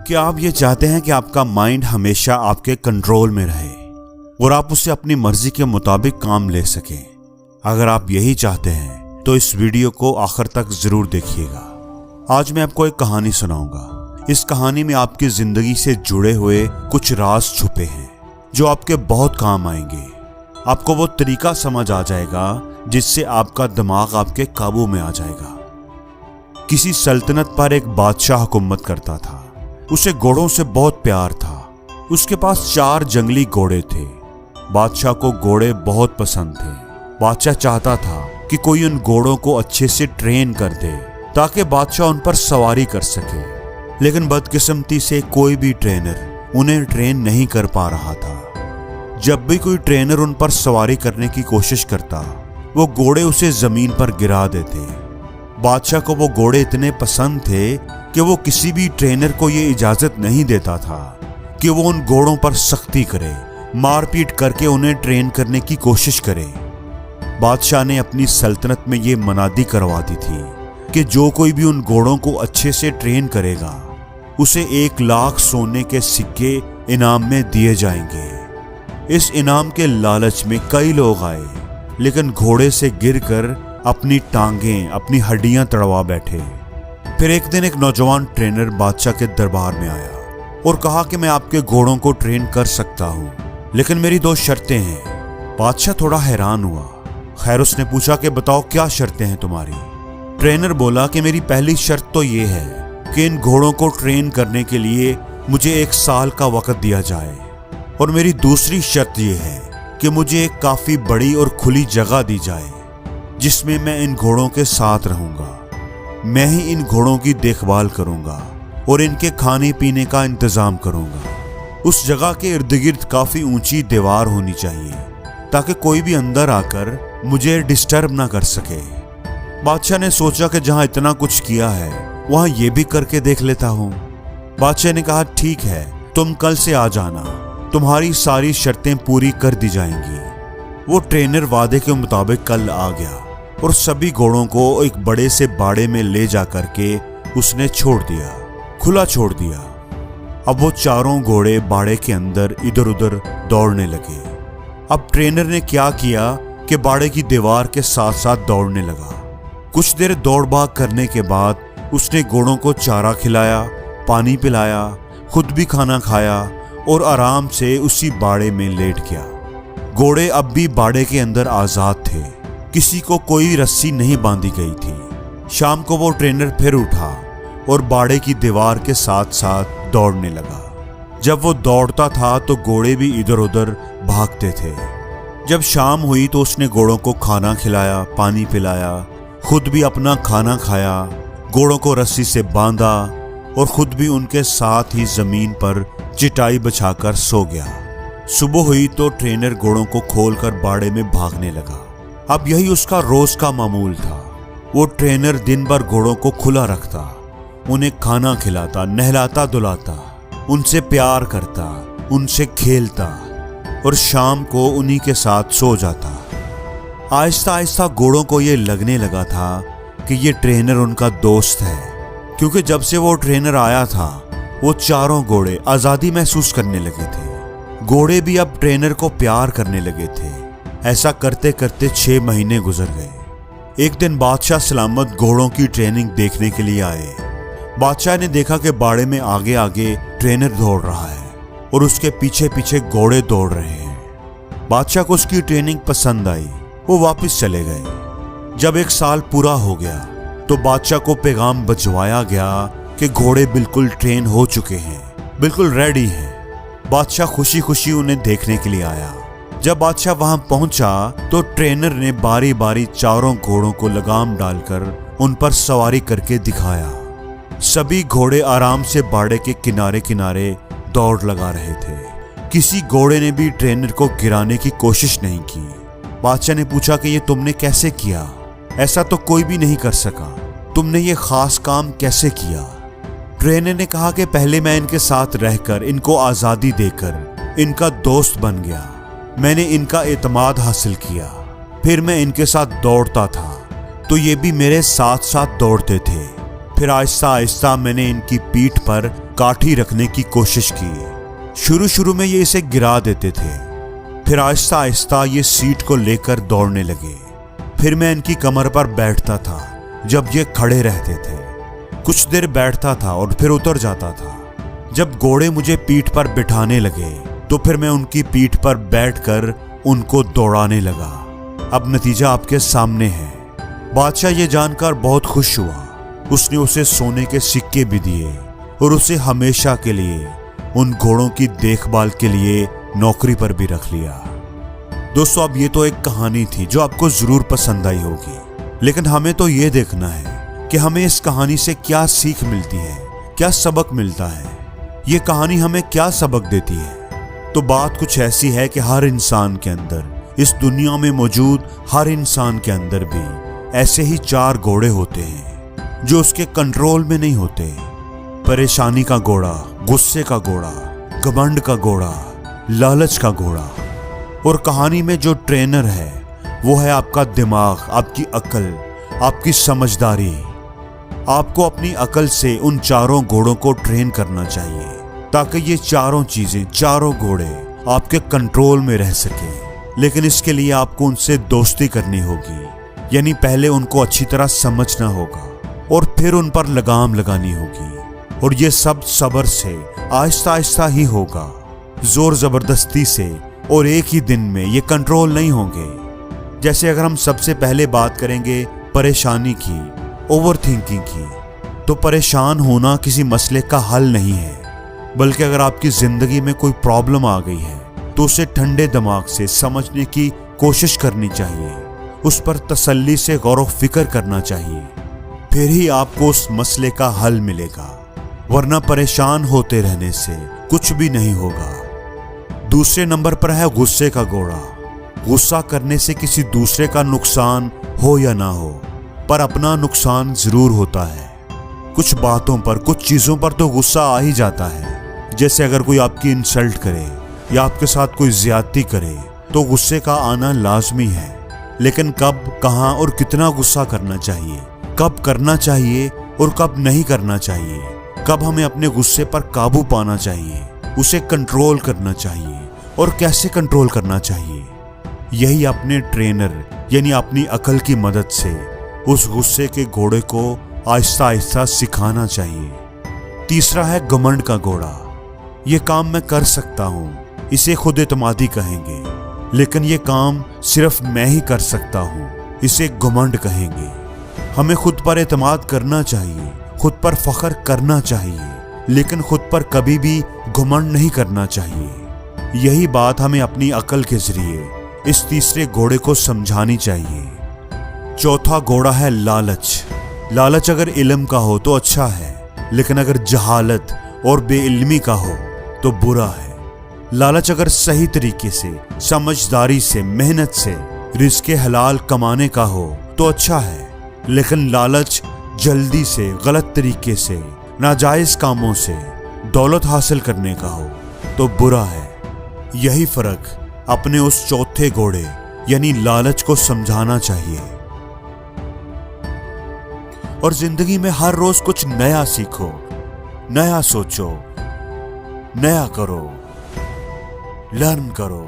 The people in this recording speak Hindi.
क्या आप ये चाहते हैं कि आपका माइंड हमेशा आपके कंट्रोल में रहे और आप उससे अपनी मर्जी के मुताबिक काम ले सकें? अगर आप यही चाहते हैं तो इस वीडियो को आखिर तक जरूर देखिएगा। आज मैं आपको एक कहानी सुनाऊंगा। इस कहानी में आपकी जिंदगी से जुड़े हुए कुछ राज छुपे हैं जो आपके बहुत काम आएंगे। आपको वो तरीका समझ आ जाएगा जिससे आपका दिमाग आपके काबू में आ जाएगा। किसी सल्तनत पर एक बादशाह हुकूमत करता था। उसे घोड़ों से बहुत प्यार था। उसके पास 4 जंगली घोड़े थे। बादशाह को घोड़े बहुत पसंद थे। बादशाह चाहता था कि कोई उन घोड़ों को अच्छे से ट्रेन कर दे ताकि बादशाह उन पर सवारी कर सके, लेकिन बदकिस्मती से कोई भी ट्रेनर उन्हें ट्रेन नहीं कर पा रहा था। जब भी कोई ट्रेनर उन पर सवारी करने की कोशिश करता, वो घोड़े उसे जमीन पर गिरा देते। बादशाह को वो घोड़े इतने पसंद थे कि वो किसी भी ट्रेनर को ये इजाजत नहीं देता था कि वो उन घोड़ों पर सख्ती करे, मारपीट करके उन्हें ट्रेन करने की कोशिश करे। बादशाह ने अपनी सल्तनत में ये मनादी करवा दी थी कि जो कोई भी उन घोड़ों को अच्छे से ट्रेन करेगा उसे 1 लाख सोने के सिक्के इनाम में दिए जाएंगे। इस इनाम के लालच में कई लोग आए, लेकिन घोड़े से गिरकर अपनी टांगें, अपनी हड्डियां तड़वा बैठे। फिर एक दिन एक नौजवान ट्रेनर बादशाह के दरबार में आया और कहा कि मैं आपके घोड़ों को ट्रेन कर सकता हूं, लेकिन मेरी 2 शर्तें हैं। बादशाह थोड़ा हैरान हुआ। खैर, उसने पूछा कि बताओ क्या शर्तें हैं तुम्हारी? ट्रेनर बोला कि मेरी पहली शर्त तो ये है कि इन घोड़ों को ट्रेन करने के लिए मुझे 1 साल का वक्त दिया जाए, और मेरी दूसरी शर्त यह है कि मुझे एक काफी बड़ी और खुली जगह दी जाए जिसमें मैं इन घोड़ों के साथ रहूंगा। मैं ही इन घोड़ों की देखभाल करूंगा और इनके खाने पीने का इंतजाम करूंगा। उस जगह के इर्द गिर्द काफी ऊंची दीवार होनी चाहिए ताकि कोई भी अंदर आकर मुझे डिस्टर्ब ना कर सके। बादशाह ने सोचा कि जहां इतना कुछ किया है वहां ये भी करके देख लेता हूं। बादशाह ने कहा, ठीक है, तुम कल से आ जाना, तुम्हारी सारी शर्तें पूरी कर दी जाएंगी। वो ट्रेनर वादे के मुताबिक कल आ गया और सभी घोड़ों को एक बड़े से बाड़े में ले जा करके उसने छोड़ दिया, खुला छोड़ दिया। अब वो चारों घोड़े बाड़े के अंदर इधर उधर दौड़ने लगे। अब ट्रेनर ने क्या किया कि बाड़े की दीवार के साथ साथ दौड़ने लगा। कुछ देर दौड़ भाग करने के बाद उसने घोड़ों को चारा खिलाया, पानी पिलाया, खुद भी खाना खाया और आराम से उसी बाड़े में लेट गया। घोड़े अब भी बाड़े के अंदर आजाद थे। किसी को कोई रस्सी नहीं बांधी गई थी। शाम को वो ट्रेनर फिर उठा और बाड़े की दीवार के साथ साथ दौड़ने लगा। जब वो दौड़ता था तो घोड़े भी इधर उधर भागते थे। जब शाम हुई तो उसने घोड़ों को खाना खिलाया, पानी पिलाया, खुद भी अपना खाना खाया, घोड़ों को रस्सी से बांधा और खुद भी उनके साथ ही जमीन पर चटाई बिछाकर सो गया। सुबह हुई तो ट्रेनर घोड़ों को खोलकर बाड़े में भागने लगा। अब यही उसका रोज का मामूल था। वो ट्रेनर दिन भर घोड़ों को खुला रखता, उन्हें खाना खिलाता, नहलाता धुलाता, उनसे प्यार करता, उनसे खेलता और शाम को उन्हीं के साथ सो जाता। आहिस्ता आहिस्ता घोड़ों को ये लगने लगा था कि ये ट्रेनर उनका दोस्त है, क्योंकि जब से वो ट्रेनर आया था वो चारों घोड़े आजादी महसूस करने लगे थे। घोड़े भी अब ट्रेनर को प्यार करने लगे थे। ऐसा करते करते 6 महीने गुजर गए। एक दिन बादशाह सलामत घोड़ों की ट्रेनिंग देखने के लिए आए। बादशाह ने देखा कि बाड़े में आगे आगे ट्रेनर दौड़ रहा है और उसके पीछे पीछे घोड़े दौड़ रहे हैं। बादशाह को उसकी ट्रेनिंग पसंद आई। वो वापस चले गए। जब 1 साल पूरा हो गया तो बादशाह को पैगाम भिजवाया गया कि घोड़े बिल्कुल ट्रेन हो चुके हैं, बिल्कुल रेडी हैं। बादशाह खुशी खुशी उन्हें देखने के लिए आया। जब बादशाह वहां पहुंचा तो ट्रेनर ने बारी बारी चारों घोड़ों को लगाम डालकर उन पर सवारी करके दिखाया। सभी घोड़े आराम से बाड़े के किनारे किनारे दौड़ लगा रहे थे। किसी घोड़े ने भी ट्रेनर को गिराने की कोशिश नहीं की। बादशाह ने पूछा कि ये तुमने कैसे किया? ऐसा तो कोई भी नहीं कर सका। तुमने ये खास काम कैसे किया? ट्रेनर ने कहा कि पहले मैं इनके साथ रहकर, इनको आजादी देकर इनका दोस्त बन गया। मैंने इनका एतमाद हासिल किया। फिर मैं इनके साथ दौड़ता था तो ये भी मेरे साथ साथ दौड़ते थे। फिर आहिस्ता आहिस्ता मैंने इनकी पीठ पर काठी रखने की कोशिश की। शुरू शुरू में ये इसे गिरा देते थे, फिर आहिस्ता आहिस्ता ये सीट को लेकर दौड़ने लगे। फिर मैं इनकी कमर पर बैठता था जब ये खड़े रहते थे। कुछ देर बैठता था और फिर उतर जाता था। जब घोड़े मुझे पीठ पर बिठाने लगे तो फिर मैं उनकी पीठ पर बैठकर उनको दौड़ाने लगा। अब नतीजा आपके सामने है। बादशाह ये जानकर बहुत खुश हुआ। उसने उसे सोने के सिक्के भी दिए और उसे हमेशा के लिए उन घोड़ों की देखभाल के लिए नौकरी पर भी रख लिया। दोस्तों, अब ये तो एक कहानी थी जो आपको जरूर पसंद आई होगी, लेकिन हमें तो ये देखना है कि हमें इस कहानी से क्या सीख मिलती है, क्या सबक मिलता है, ये कहानी हमें क्या सबक देती है। तो बात कुछ ऐसी है कि हर इंसान के अंदर, इस दुनिया में मौजूद हर इंसान के अंदर भी ऐसे ही 4 घोड़े होते हैं जो उसके कंट्रोल में नहीं होते। परेशानी का घोड़ा, गुस्से का घोड़ा, घमंड का घोड़ा, लालच का घोड़ा। और कहानी में जो ट्रेनर है वो है आपका दिमाग, आपकी अकल, आपकी समझदारी। आपको अपनी अकल से उन 4 घोड़ों को ट्रेन करना चाहिए ताकि ये 4 चीजें, 4 घोड़े आपके कंट्रोल में रह सके। लेकिन इसके लिए आपको उनसे दोस्ती करनी होगी, यानी पहले उनको अच्छी तरह समझना होगा और फिर उन पर लगाम लगानी होगी। और ये सब सब्र से, आहिस्ता आहिस्ता ही होगा। जोर जबरदस्ती से और एक ही दिन में ये कंट्रोल नहीं होंगे। जैसे अगर हम सबसे पहले बात करेंगे परेशानी की, ओवर थिंकिंग की, तो परेशान होना किसी मसले का हल नहीं है, बल्कि अगर आपकी जिंदगी में कोई प्रॉब्लम आ गई है तो उसे ठंडे दिमाग से समझने की कोशिश करनी चाहिए, उस पर तसल्ली से गौर व फिक्र करना चाहिए, फिर ही आपको उस मसले का हल मिलेगा। वरना परेशान होते रहने से कुछ भी नहीं होगा। दूसरे नंबर पर है गुस्से का घोड़ा। गुस्सा करने से किसी दूसरे का नुकसान हो या ना हो, पर अपना नुकसान जरूर होता है। कुछ बातों पर, कुछ चीजों पर तो गुस्सा आ ही जाता है। जैसे अगर कोई आपकी इंसल्ट करे या आपके साथ कोई ज्यादती करे तो गुस्से का आना लाजमी है। लेकिन कब, कहां और कितना गुस्सा करना चाहिए, कब करना चाहिए और कब नहीं करना चाहिए, कब हमें अपने गुस्से पर काबू पाना चाहिए, उसे कंट्रोल करना चाहिए और कैसे कंट्रोल करना चाहिए, यही अपने ट्रेनर यानी अपनी अकल की मदद से उस गुस्से के घोड़े को आहिस्ता आहिस्ता सिखाना चाहिए। तीसरा है घमंड का घोड़ा। ये काम मैं कर सकता हूँ, इसे खुद एतमादी कहेंगे, लेकिन ये काम सिर्फ मैं ही कर सकता हूँ, इसे घमंड कहेंगे। हमें खुद पर एतमाद करना चाहिए, खुद पर फख्र करना चाहिए, लेकिन खुद पर कभी भी घमंड नहीं करना चाहिए। यही बात हमें अपनी अकल के जरिए इस तीसरे घोड़े को समझानी चाहिए। चौथा घोड़ा है लालच। लालच अगर इल्म का हो तो अच्छा है, लेकिन अगर जहालत और बेइल्मी का हो तो बुरा है। लालच अगर सही तरीके से, समझदारी से, मेहनत से रिज़्क़े हलाल कमाने का हो तो अच्छा है, लेकिन लालच जल्दी से, गलत तरीके से, नाजायज कामों से दौलत हासिल करने का हो तो बुरा है। यही फर्क अपने उस चौथे घोड़े यानी लालच को समझाना चाहिए। और जिंदगी में हर रोज कुछ नया सीखो, नया सोचो, नया करो, लर्न करो।